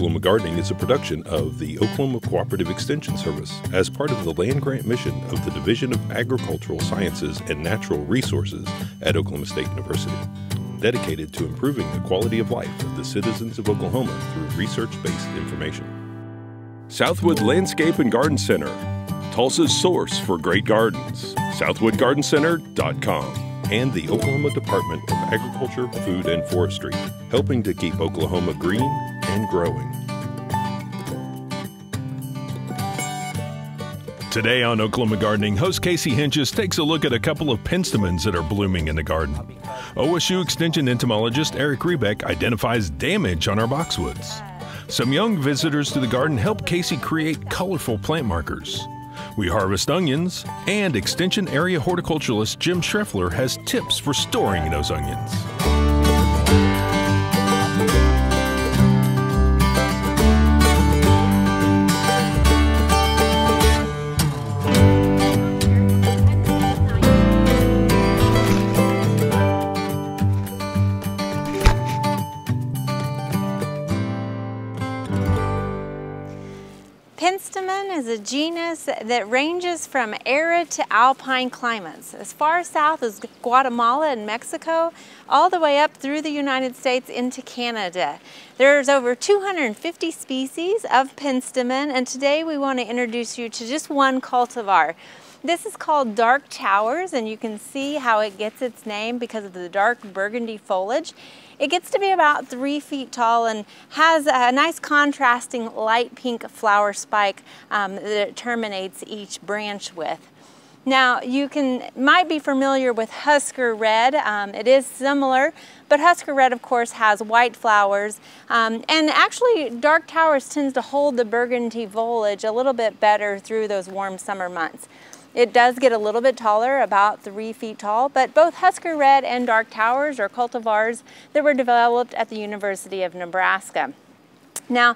Oklahoma Gardening is a production of the Oklahoma Cooperative Extension Service as part of the land grant mission of the Division of Agricultural Sciences and Natural Resources at Oklahoma State University, dedicated to improving the quality of life of the citizens of Oklahoma through research-based information. Southwood Landscape and Garden Center, Tulsa's source for great gardens, southwoodgardencenter.com. And the Oklahoma Department of Agriculture, Food, and Forestry, helping to keep Oklahoma green and growing. Today on Oklahoma Gardening, host Casey Hinches takes a look at a couple of penstemons that are blooming in the garden. OSU Extension entomologist Eric Rebeck identifies damage on our boxwoods. Some young visitors to the garden help Casey create colorful plant markers. We harvest onions, and Extension area horticulturalist Jim Schreffler has tips for storing those onions. Penstemon is a genus that ranges from arid to alpine climates, as far south as Guatemala and Mexico, all the way up through the United States into Canada. There's over 250 species of penstemon, and today we want to introduce you to just one cultivar. This is called Dark Towers, and you can see how it gets its name because of the dark burgundy foliage. It gets to be about 3 feet tall and has a nice contrasting light pink flower spike that it terminates each branch with. Now you might be familiar with Husker Red. It is similar, but Husker Red of course has white flowers, and actually Dark Towers tends to hold the burgundy foliage a little bit better through those warm summer months. It does get a little bit taller, about 3 feet tall, but both Husker Red and Dark Towers are cultivars that were developed at the University of Nebraska. Now,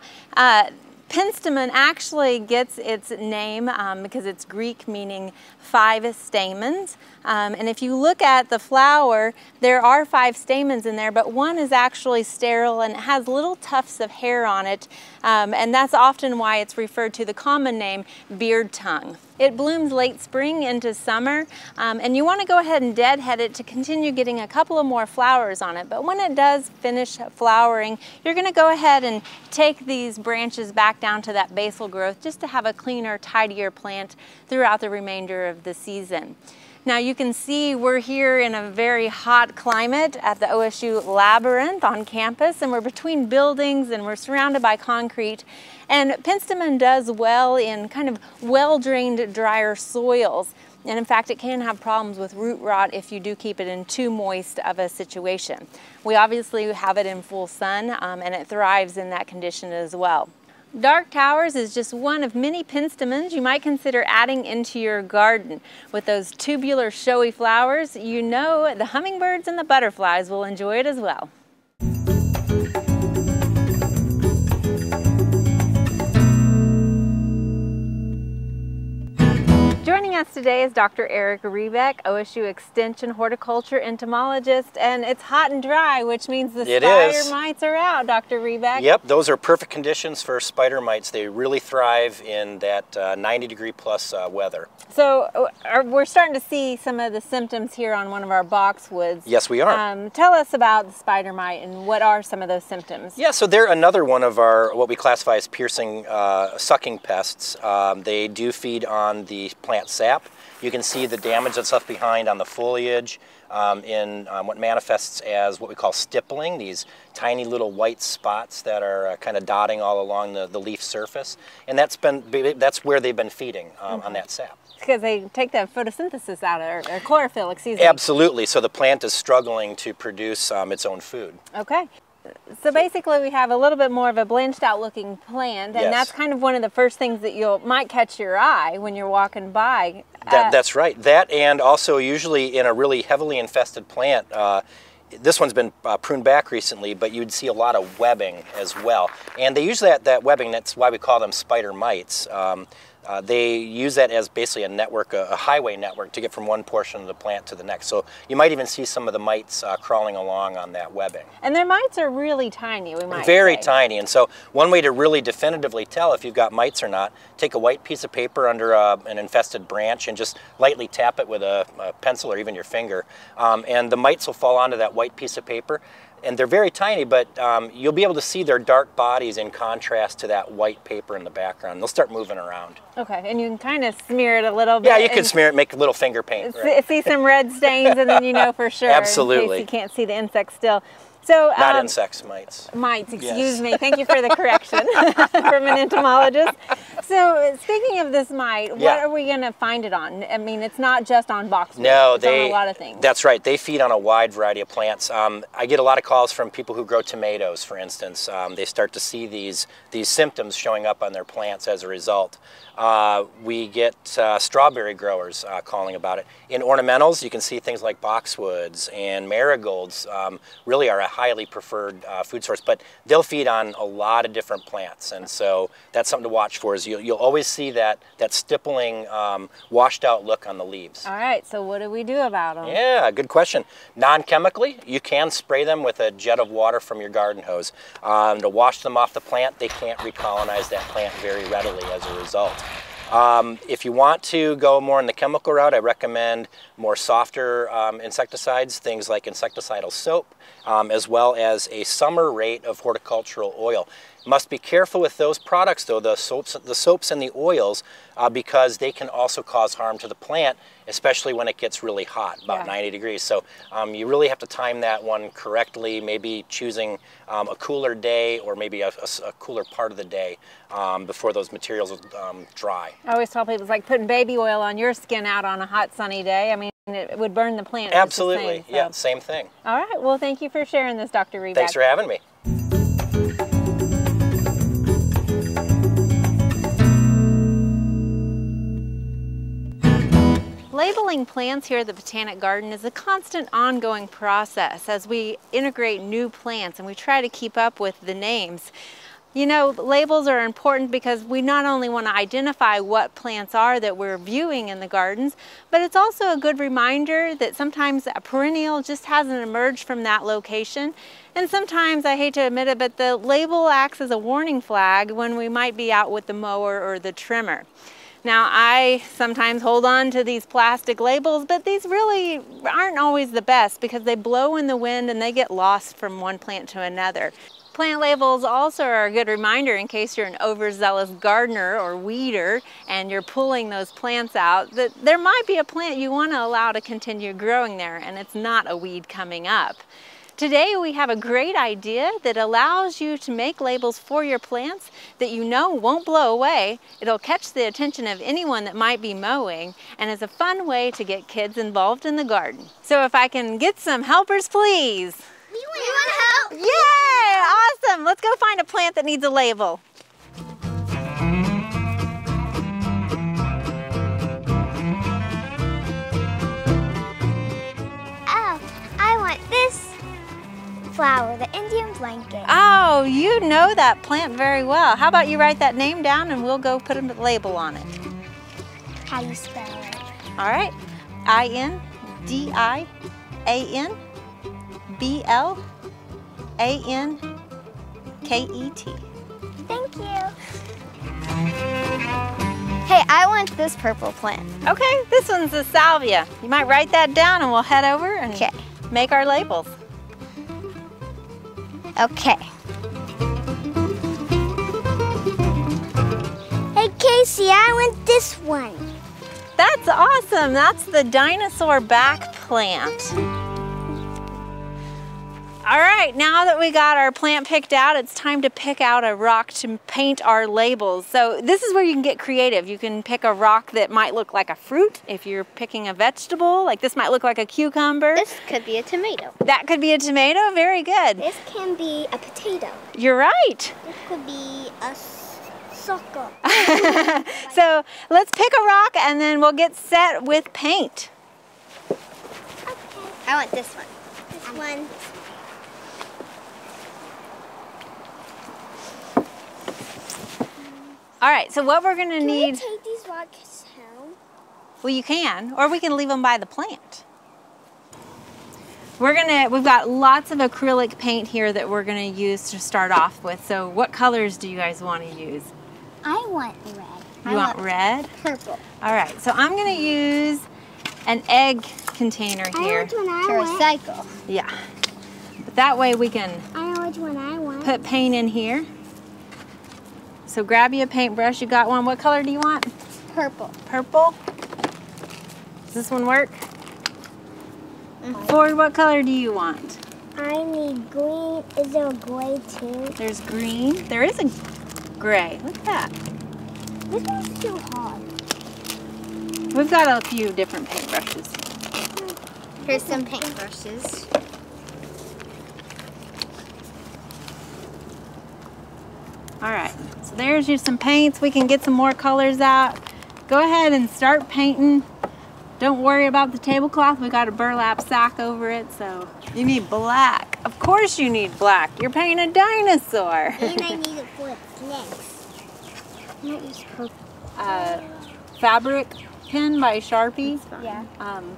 penstemon actually gets its name because it's Greek meaning 5 stamens. And if you look at the flower, there are 5 stamens in there, but one is actually sterile and it has little tufts of hair on it. And that's often why it's referred to the common name beard tongue. It blooms late spring into summer, and you want to go ahead and deadhead it to continue getting a couple of more flowers on it. But when it does finish flowering, you're going to go ahead and take these branches back down to that basal growth just to have a cleaner, tidier plant throughout the remainder of the season. Now you can see we're here in a very hot climate at the OSU Labyrinth on campus, and we're between buildings and we're surrounded by concrete. And penstemon does well in kind of well-drained, drier soils. And in fact, it can have problems with root rot if you do keep it in too moist of a situation. We obviously have it in full sun, and it thrives in that condition as well. Dark Towers is just one of many penstemons you might consider adding into your garden. With those tubular showy flowers, you know the hummingbirds and the butterflies will enjoy it as well. Joining us today is Dr. Eric Rebeck, OSU Extension horticulture entomologist, and it's hot and dry, which means the spider mites are out, Dr. Rebeck. Yep, those are perfect conditions for spider mites. They really thrive in that 90-degree plus weather. So we're starting to see some of the symptoms here on one of our boxwoods. Yes, we are. Tell us about the spider mite and what are some of those symptoms? Yeah, so they're another one of our what we classify as piercing, sucking pests. They do feed on the plant sap. You can see the damage that's left behind on the foliage in what manifests as what we call stippling, these tiny little white spots that are kind of dotting all along the leaf surface. And that's where they've been feeding on that sap. Because they take the photosynthesis out of or chlorophyll, excuse me. Absolutely. So the plant is struggling to produce its own food. Okay. So basically we have a little bit more of a blanched out looking plant, and that's kind of one of the first things that might catch your eye when you're walking by. That's right. That, and also usually in a really heavily infested plant, this one's been pruned back recently, but you'd see a lot of webbing as well. And they use that webbing, that's why we call them spider mites. they use that as basically a network, a highway network, to get from one portion of the plant to the next. So you might even see some of the mites crawling along on that webbing. And their mites are really tiny, we might Very say. tiny. And so one way to really definitively tell if you've got mites or not, take a white piece of paper under an infested branch and just lightly tap it with a pencil or even your finger. And the mites will fall onto that white piece of paper. And they're very tiny, but you'll be able to see their dark bodies in contrast to that white paper in the background. They'll start moving around. Okay, and you can kind of smear it a little bit. Yeah, you can smear it, make a little finger paint. Right? See some red stains, and then you know for sure. Absolutely. In case you can't see the insect still. So, Not insects, mites. Mites, excuse me. Thank you for the correction from an entomologist. So, speaking of this mite, what are we going to find it on? I mean, it's not just on boxwood. No, it's on a lot of things. That's right. They feed on a wide variety of plants. I get a lot of calls from people who grow tomatoes, for instance. They start to see these symptoms showing up on their plants as a result. We get strawberry growers calling about it. In ornamentals, you can see things like boxwoods and marigolds really are a highly preferred food source, but they'll feed on a lot of different plants, and so that's something to watch for. Is you'll always see that stippling, washed out look on the leaves. All right, so what do we do about them? Yeah, good question. Non-chemically, you can spray them with a jet of water from your garden hose. To wash them off the plant, they can't recolonize that plant very readily as a result. If you want to go more in the chemical route, I recommend more softer insecticides, things like insecticidal soap, as well as a summer rate of horticultural oil. Must be careful with those products though, the soaps and the oils, because they can also cause harm to the plant, especially when it gets really hot, about 90 degrees. So you really have to time that one correctly, maybe choosing a cooler day or maybe a cooler part of the day before those materials dry. I always tell people it's like putting baby oil on your skin out on a hot sunny day. I mean, it would burn the plant. Absolutely, just the same, so. Yeah, same thing. All right, well, thank you for sharing this, Dr. Reback. Thanks for having me. Labeling plants here at the Botanic Garden is a constant ongoing process as we integrate new plants and we try to keep up with the names. You know, labels are important because we not only want to identify what plants are that we're viewing in the gardens, but it's also a good reminder that sometimes a perennial just hasn't emerged from that location. And sometimes, I hate to admit it, but the label acts as a warning flag when we might be out with the mower or the trimmer. Now, I sometimes hold on to these plastic labels, but these really aren't always the best because they blow in the wind and they get lost from one plant to another. Plant labels also are a good reminder in case you're an overzealous gardener or weeder and you're pulling those plants out, that there might be a plant you want to allow to continue growing there and it's not a weed coming up. Today we have a great idea that allows you to make labels for your plants that you know won't blow away. It'll catch the attention of anyone that might be mowing and is a fun way to get kids involved in the garden. So if I can get some helpers, please. We want to help. Yay! Awesome! Let's go find a plant that needs a label. Oh, I want this flower, the Indian blanket. Oh, you know that plant very well. How about you write that name down and we'll go put a label on it. How do you spell it? All right. I-N-D-I-A-N-B-L-A-N-K-E-T. Thank you. Hey, I want this purple plant. Okay, this one's a salvia. You might write that down and we'll head over and make our labels. Okay. Hey, Casey, I want this one. That's awesome. That's the dinosaur back plant. All right, now that we got our plant picked out, it's time to pick out a rock to paint our labels. So this is where you can get creative. You can pick a rock that might look like a fruit. If you're picking a vegetable, like this might look like a cucumber. This could be a tomato. That could be a tomato, very good. This can be a potato. You're right. This could be a sucker. So let's pick a rock and then we'll get set with paint. Okay. I want this one. This one. All right, so what we're gonna need. Can we take these rocks home? Well, you can, or we can leave them by the plant. We've got lots of acrylic paint here that we're gonna use to start off with. So what colors do you guys want to use? I want red. You want red? Purple. All right, so I'm gonna use an egg container here. I know which one I want. Recycle. Yeah, but that way we can I know which one I want. put paint in here. So grab you a paintbrush, you got one. What color do you want? Purple. Purple? Does this one work? Ford, what color do you want? I need green. Is there a gray too? There's green. There is a gray. Look at that. This one's too hard. We've got a few different paintbrushes. Here's some paintbrushes. All right, so there's just some paints. We can get some more colors out. Go ahead and start painting. Don't worry about the tablecloth. We got a burlap sack over it, so you need black. Of course you need black. You're painting a dinosaur. And I need it for its legs. I might use purple. Fabric pen by Sharpie. Yeah.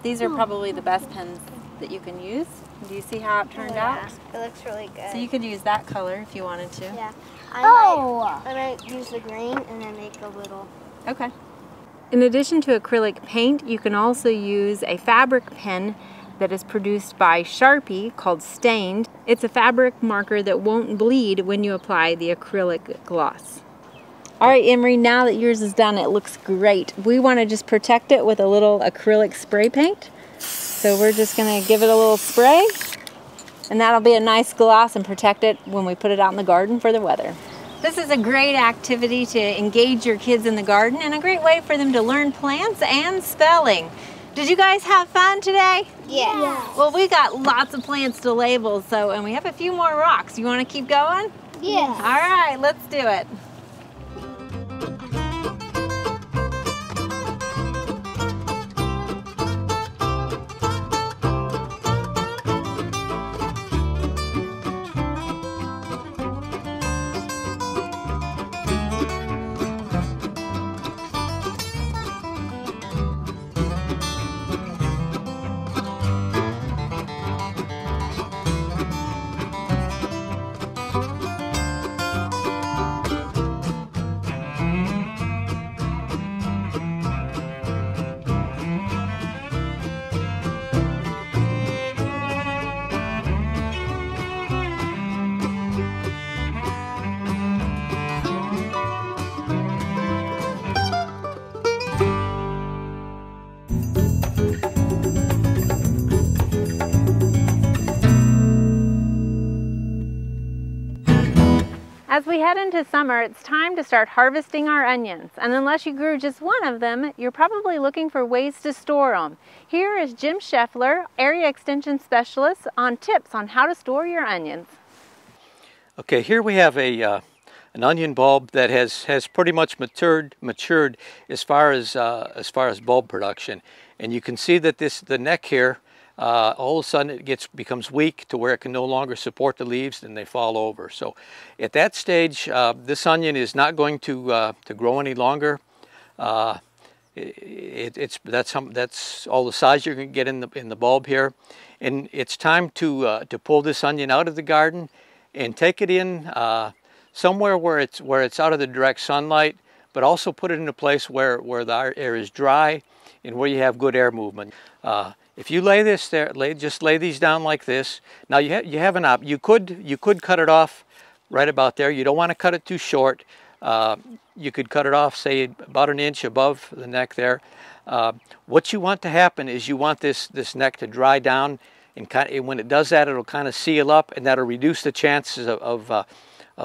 These are probably the best pens that you can use. Do you see how it turned out? It looks really good. So you could use that color if you wanted to. Yeah. Oh! I might use the green and then make a little. Okay. In addition to acrylic paint, you can also use a fabric pen that is produced by Sharpie called Stained. It's a fabric marker that won't bleed when you apply the acrylic gloss. All right, Emery, now that yours is done, it looks great. We want to just protect it with a little acrylic spray paint. So we're just going to give it a little spray, and that'll be a nice gloss and protect it when we put it out in the garden for the weather. This is a great activity to engage your kids in the garden and a great way for them to learn plants and spelling. Did you guys have fun today? Yeah. Well, we got lots of plants to label, and we have a few more rocks. You want to keep going? Yeah. All right, let's do it. As we head into summer, it's time to start harvesting our onions. And unless you grew just one of them, you're probably looking for ways to store them. Here is Jim Scheffler, Area Extension Specialist, on tips on how to store your onions. Okay, here we have an onion bulb that has pretty much matured as far as bulb production, and you can see that the neck here all of a sudden it becomes weak to where it can no longer support the leaves and they fall over. So at that stage, this onion is not going to grow any longer. That's all the size you're going to get in the bulb here, and it's time to pull this onion out of the garden and take it in somewhere where it's out of the direct sunlight, but also put it in a place where the air is dry and where you have good air movement. If you lay this there, just lay these down like this. Now you have an option. You could cut it off right about there. You don't want to cut it too short. You could cut it off, say about an inch above the neck there. What you want to happen is you want this neck to dry down, and when it does that, it'll kind of seal up, and that'll reduce the chances of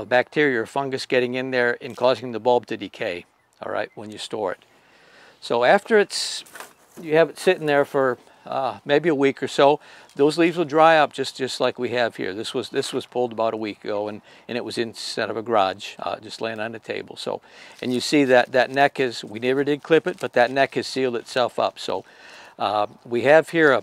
bacteria or fungus getting in there and causing the bulb to decay. All right, when you store it. So after you have it sitting there for maybe a week or so, those leaves will dry up just like we have here. This was pulled about a week ago, and it was inside of a garage, just laying on the table. So, and you see that neck we never did clip it, but that neck has sealed itself up. So we have here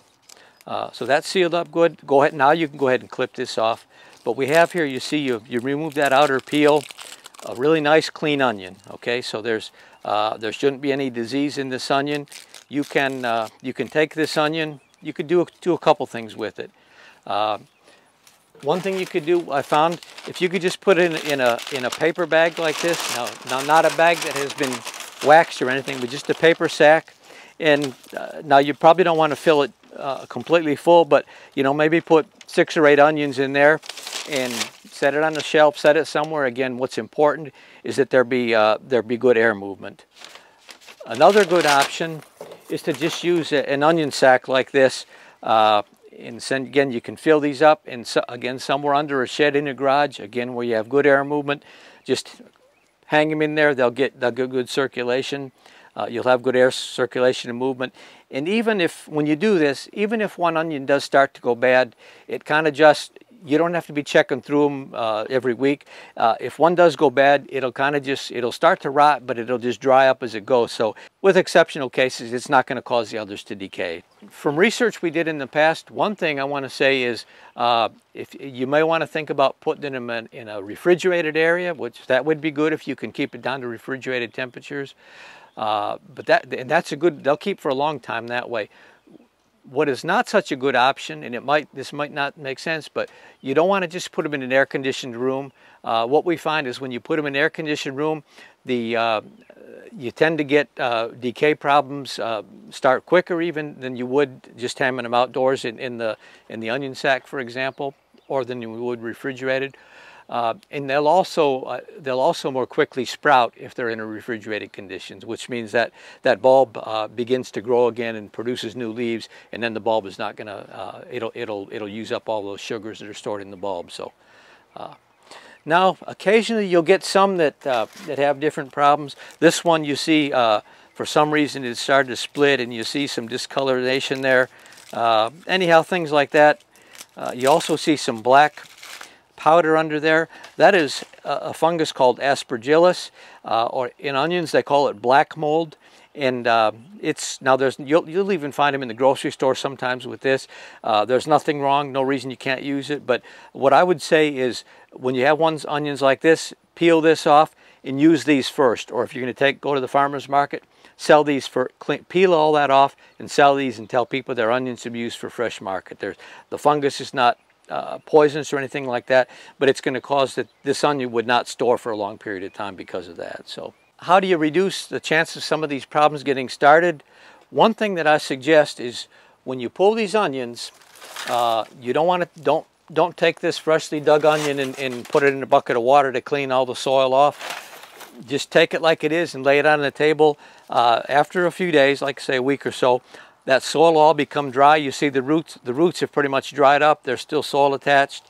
so that's sealed up good. Go ahead, now you can go ahead and clip this off. But we have here, you see, you remove that outer peel. a really nice clean onion. Okay, so there shouldn't be any disease in this onion. You can take this onion. You could do a couple things with it. One thing you could do, I found, if you could just put it in a paper bag like this. Now not a bag that has been waxed or anything, but just a paper sack. And now you probably don't want to fill it completely full, but you know, maybe put 6 or 8 onions in there and set it on the shelf, set it somewhere. Again, what's important is that there be good air movement. Another good option is to just use an onion sack like this. And again, you can fill these up, and again, somewhere under a shed in a garage, again, where you have good air movement, just hang them in there. They'll get good circulation. You'll have good air circulation and movement. And even if, when you do this, even if one onion does start to go bad, it kind of just, you don't have to be checking through them every week. If one does go bad, it'll kind of just, it'll start to rot, but it'll just dry up as it goes. So with exceptional cases, it's not going to cause the others to decay. From research we did in the past, one thing I want to say is if you may want to think about putting them in a refrigerated area, which that would be good if you can keep it down to refrigerated temperatures. But that's a good, they'll keep for a long time that way. What is not such a good option, and this might not make sense, but you don't want to just put them in an air-conditioned room. What we find is when you put them in an air-conditioned room, you tend to get decay problems start quicker even than you would just having them outdoors in the onion sack, for example, or than you would refrigerated. And they'll also more quickly sprout if they're in a refrigerated conditions, which means that that bulb begins to grow again and produces new leaves, and then the bulb is not going to it'll use up all those sugars that are stored in the bulb. So now occasionally you'll get some that have different problems. This one you see for some reason it started to split, and you see some discoloration there. Anyhow, things like that. You also see some black powder under there. That is a fungus called Aspergillus, or in onions they call it black mold. And you'll even find them in the grocery store sometimes with this. There's nothing wrong, no reason you can't use it. But what I would say is when you have onions like this, peel this off and use these first. Or if you're going to go to the farmer's market, sell these peel all that off and sell these and tell people they're onions to be used for fresh market. The fungus is not poisonous or anything like that, but it's going to cause that this onion would not store for a long period of time because of that. So how do you reduce the chances of some of these problems getting started? One thing that I suggest is when you pull these onions, you don't take this freshly dug onion and put it in a bucket of water to clean all the soil off. Just take it like it is and lay it on the table. After a few days, like say a week or so, that soil will all become dry. You see the roots have pretty much dried up. There's still soil attached.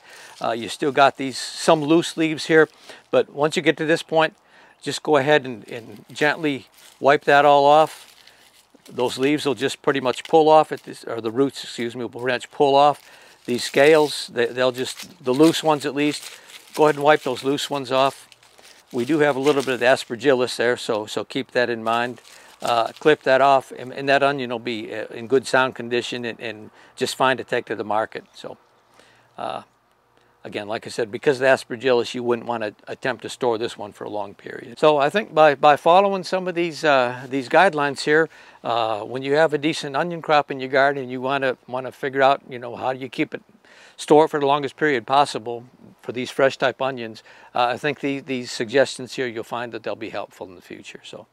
You still got some loose leaves here. But once you get to this point, just go ahead and gently wipe that all off. Those leaves will just pretty much pull off, or the roots, excuse me, will pretty much pull off. These scales, they'll just, the loose ones at least, go ahead and wipe those loose ones off. We do have a little bit of the Aspergillus there, so keep that in mind. Clip that off, and that onion will be in good sound condition and just fine to take to the market. So again, like I said, because of the Aspergillus, you wouldn't want to attempt to store this one for a long period. So I think by following some of these guidelines here, when you have a decent onion crop in your garden and you want to figure out, you know, how do you keep it, store it for the longest period possible for these fresh type onions, I think these suggestions here, you'll find that they'll be helpful in the future. So.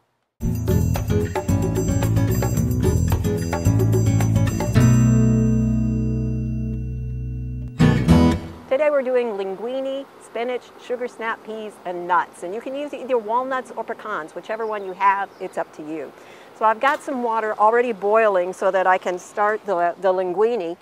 Today we're doing linguine, spinach, sugar snap peas, and nuts. And you can use either walnuts or pecans, whichever one you have, it's up to you. So I've got some water already boiling so that I can start the linguine.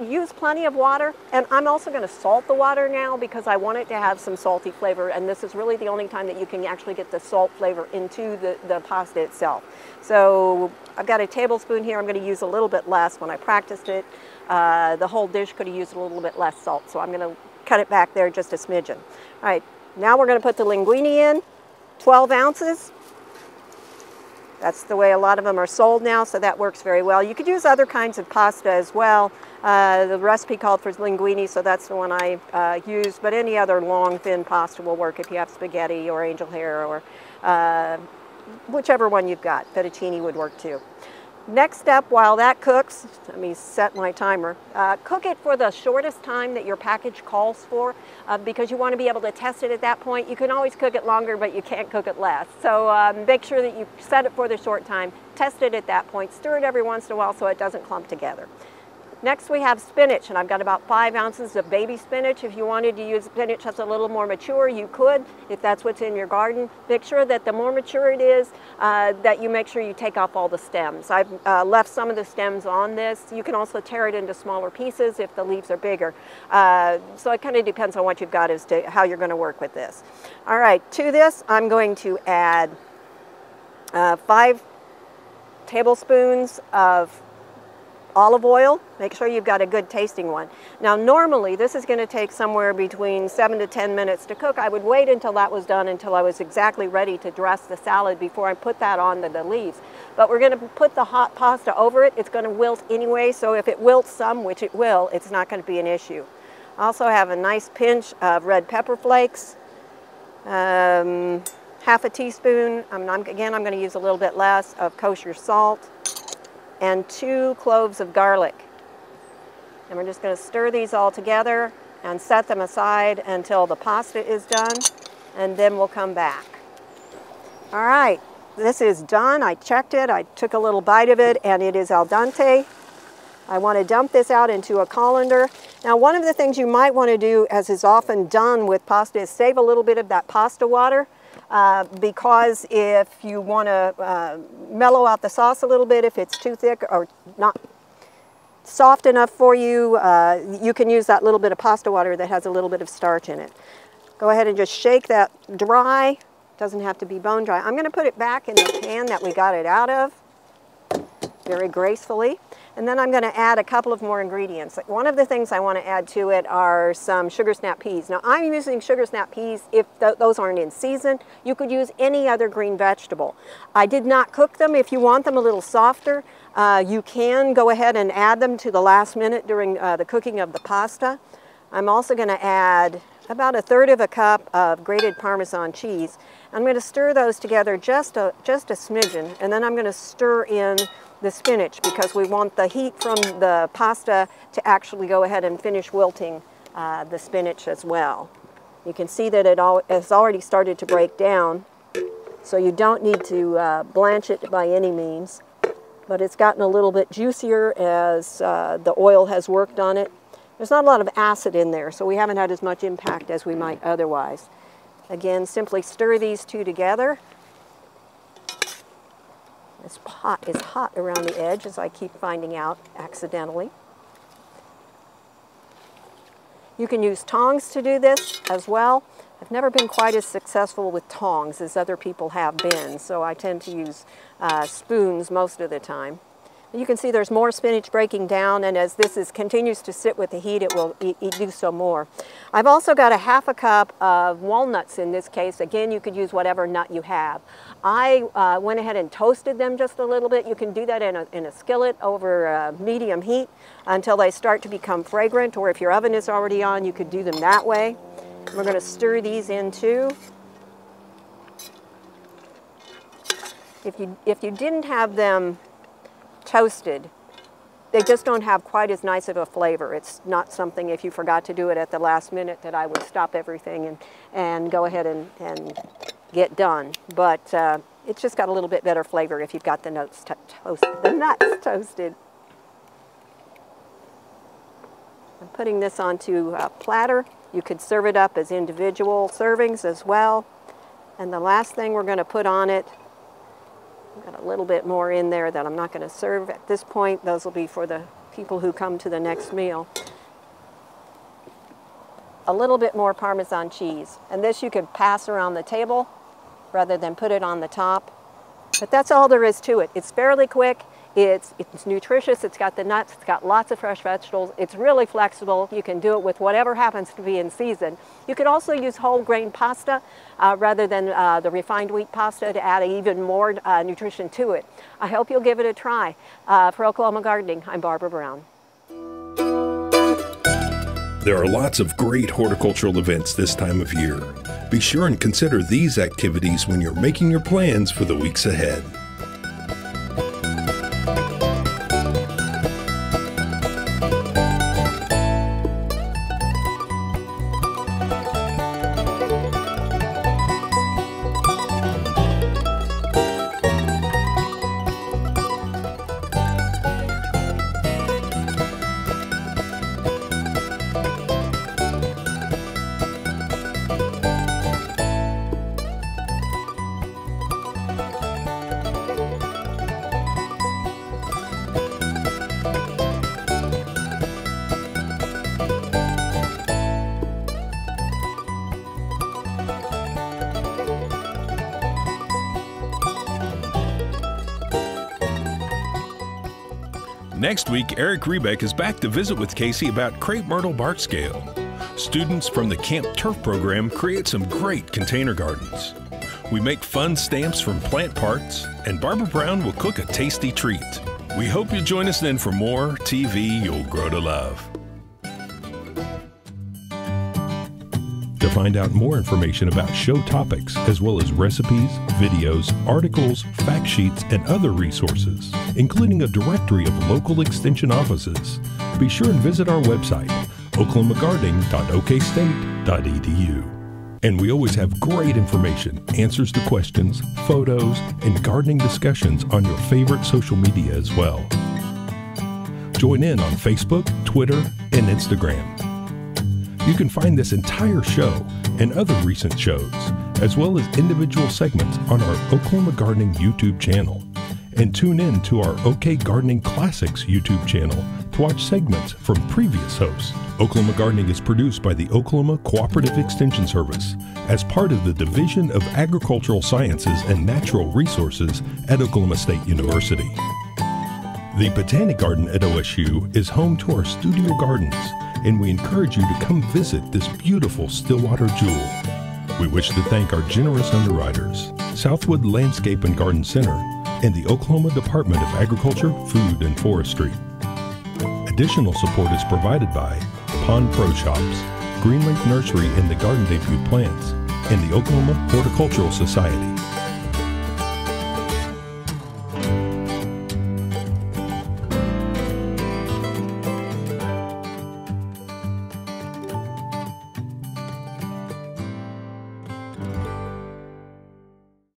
Use plenty of water, and I'm also going to salt the water now because I want it to have some salty flavor, and this is really the only time that you can actually get the salt flavor into the pasta itself. So I've got a tablespoon here. I'm going to use a little bit less. When I practiced it, the whole dish could have used a little bit less salt, so I'm going to cut it back there just a smidgen. All right, now we're going to put the linguine in, 12 ounces. That's the way a lot of them are sold now, so that works very well. You could use other kinds of pasta as well. The recipe called for linguine, so that's the one I used, but any other long, thin pasta will work if you have spaghetti or angel hair or whichever one you've got. Fettuccine would work too. Next step, while that cooks, let me set my timer, cook it for the shortest time that your package calls for because you want to be able to test it at that point. You can always cook it longer, but you can't cook it less. So make sure that you set it for the short time, test it at that point, stir it every once in a while so it doesn't clump together. Next we have spinach, and I've got about 5 ounces of baby spinach. If you wanted to use spinach that's a little more mature, you could, if that's what's in your garden. Make sure that the more mature it is, that you make sure you take off all the stems. I've left some of the stems on this. You can also tear it into smaller pieces if the leaves are bigger. So it kind of depends on what you've got as to how you're going to work with this. All right, to this I'm going to add 5 tablespoons of olive oil. Make sure you've got a good tasting one. Now normally this is going to take somewhere between 7 to 10 minutes to cook. I would wait until that was done, until I was exactly ready to dress the salad before I put that on the leaves. But we're going to put the hot pasta over it. It's going to wilt anyway, so if it wilts some, which it will, it's not going to be an issue. I also have a nice pinch of red pepper flakes, half a teaspoon, again I'm going to use a little bit less, of kosher salt, and 2 cloves of garlic. And we're just going to stir these all together and set them aside until the pasta is done, and then we'll come back. All right, this is done. I checked it. I took a little bite of it, and it is al dente. I want to dump this out into a colander. Now, one of the things you might want to do, as is often done with pasta, is save a little bit of that pasta water. Because if you want to mellow out the sauce a little bit, if it's too thick or not soft enough for you, you can use that little bit of pasta water that has a little bit of starch in it. Go ahead and just shake that dry. It doesn't have to be bone dry. I'm going to put it back in the pan that we got it out of very gracefully. And then I'm going to add a couple of more ingredients. One of the things I want to add to it are some sugar snap peas. Now I'm using sugar snap peas if those aren't in season. You could use any other green vegetable. I did not cook them. If you want them a little softer, you can go ahead and add them to the last minute during the cooking of the pasta. I'm also going to add about 1/3 cup of grated Parmesan cheese. I'm going to stir those together just a smidgen, and then I'm going to stir in the spinach because we want the heat from the pasta to actually go ahead and finish wilting the spinach as well. You can see that it has already started to break down, so you don't need to blanch it by any means, but it's gotten a little bit juicier as the oil has worked on it. There's not a lot of acid in there, so we haven't had as much impact as we might otherwise. Again, simply stir these two together. This pot is hot around the edge, as I keep finding out accidentally. You can use tongs to do this as well. I've never been quite as successful with tongs as other people have been, so I tend to use spoons most of the time. You can see there's more spinach breaking down, and as this continues to sit with the heat, it will do so more. I've also got 1/2 cup of walnuts in this case. Again, you could use whatever nut you have. I went ahead and toasted them just a little bit. You can do that in a skillet over medium heat until they start to become fragrant, or if your oven is already on, you could do them that way. We're going to stir these in too. If you didn't have them toasted, they just don't have quite as nice of a flavor. It's not something, if you forgot to do it at the last minute, that I would stop everything and go ahead and get done. But it's just got a little bit better flavor if you've got the nuts toasted. I'm putting this onto a platter. You could serve it up as individual servings as well. And the last thing we're going to put on it, I've got a little bit more in there that I'm not going to serve at this point. Those will be for the people who come to the next meal. A little bit more Parmesan cheese. And this you could pass around the table rather than put it on the top. But that's all there is to it. It's fairly quick. It's nutritious. It's got the nuts. It's got lots of fresh vegetables. It's really flexible. You can do it with whatever happens to be in season. You could also use whole grain pasta rather than the refined wheat pasta to add even more nutrition to it. I hope you'll give it a try. For Oklahoma Gardening, I'm Barbara Brown. There are lots of great horticultural events this time of year. Be sure and consider these activities when you're making your plans for the weeks ahead. Next week, Eric Rebeck is back to visit with Casey about crepe myrtle bark scale. Students from the Camp Turf program create some great container gardens. We make fun stamps from plant parts, and Barbara Brown will cook a tasty treat. We hope you join us then for more TV you'll grow to love. To find out more information about show topics, as well as recipes, videos, articles, fact sheets, and other resources, including a directory of local extension offices, be sure and visit our website, oklahomagardening.okstate.edu. And we always have great information, answers to questions, photos, and gardening discussions on your favorite social media as well. Join in on Facebook, Twitter, and Instagram. You can find this entire show and other recent shows, as well as individual segments on our Oklahoma Gardening YouTube channel. And tune in to our OK Gardening Classics YouTube channel to watch segments from previous hosts. Oklahoma Gardening is produced by the Oklahoma Cooperative Extension Service as part of the Division of Agricultural Sciences and Natural Resources at Oklahoma State University. The Botanic Garden at OSU is home to our studio gardens, and we encourage you to come visit this beautiful Stillwater jewel. We wish to thank our generous underwriters, Southwood Landscape and Garden Center, and the Oklahoma Department of Agriculture, Food, and Forestry. Additional support is provided by Pond Pro Shops, Greenleaf Nursery and the Garden Debut Plants, and the Oklahoma Horticultural Society.